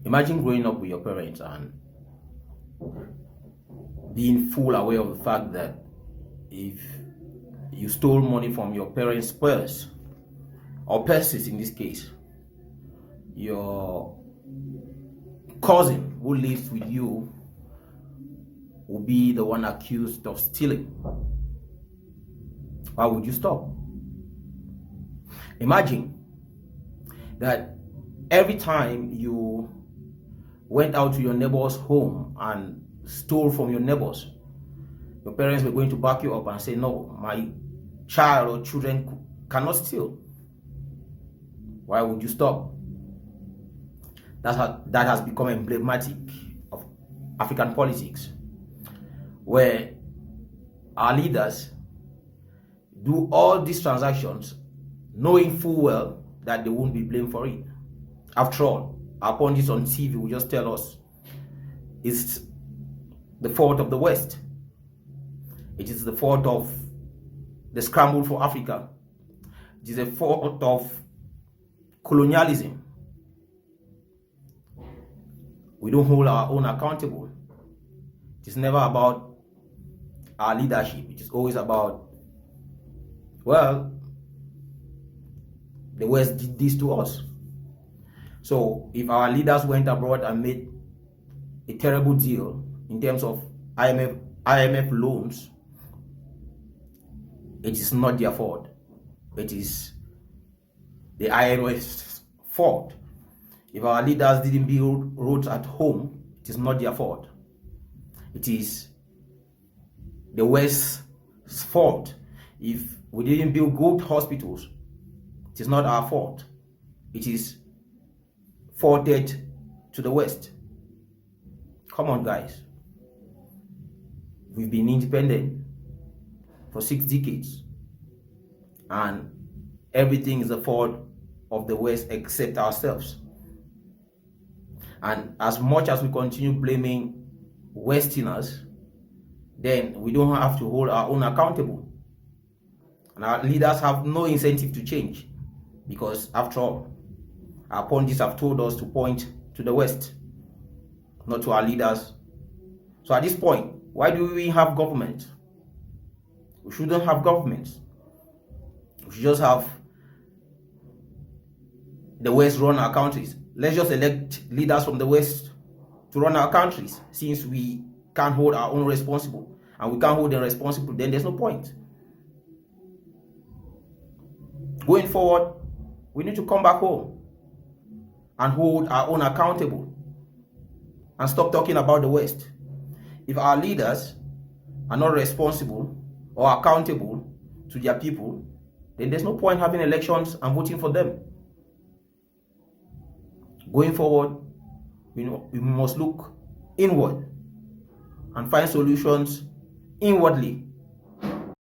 Imagine growing up with your parents and being full aware of the fact that if you stole money from your parents' purse, or purses in this case, your cousin who lives with you will be the one accused of stealing. Why would you stop? Imagine that every time you went out to your neighbor's home and stole from your neighbors, your parents were going to back you up and say, no, my child or children cannot steal. Why would you stop? That has become emblematic of African politics, where our leaders do all these transactions knowing full well that they won't be blamed for it. After all, our pundits on TV will just tell us it's the fault of the West. It is the fault of the scramble for Africa. It is the fault of colonialism. We don't hold our own accountable. It is never about our leadership. It is always about, well, the West did this to us. So if our leaders went abroad and made a terrible deal in terms of IMF loans, it is not their fault. It is the IMF's fault. If our leaders didn't build roads at home, it is not their fault. It is the West's fault. If we didn't build good hospitals, it is not our fault. It is faulted to the West. Come on, guys. We've been independent for 6 decades, and everything is the fault of the West except ourselves. And as much as we continue blaming Westerners, then we don't have to hold our own accountable. And our leaders have no incentive to change, because after all, our pundits have told us to point to the West, not to our leaders. So at this point, why do we have government? We shouldn't have governments. We should just have the West run our countries. Let's just elect leaders from the West to run our countries, since we can't hold our own responsible and we can't hold them responsible. Then there's no point. Going forward, we need to come back home and hold our own accountable and stop talking about the West. If our leaders are not responsible or accountable to their people, then there's no point having elections and voting for them. Going forward, we must look inward and find solutions inwardly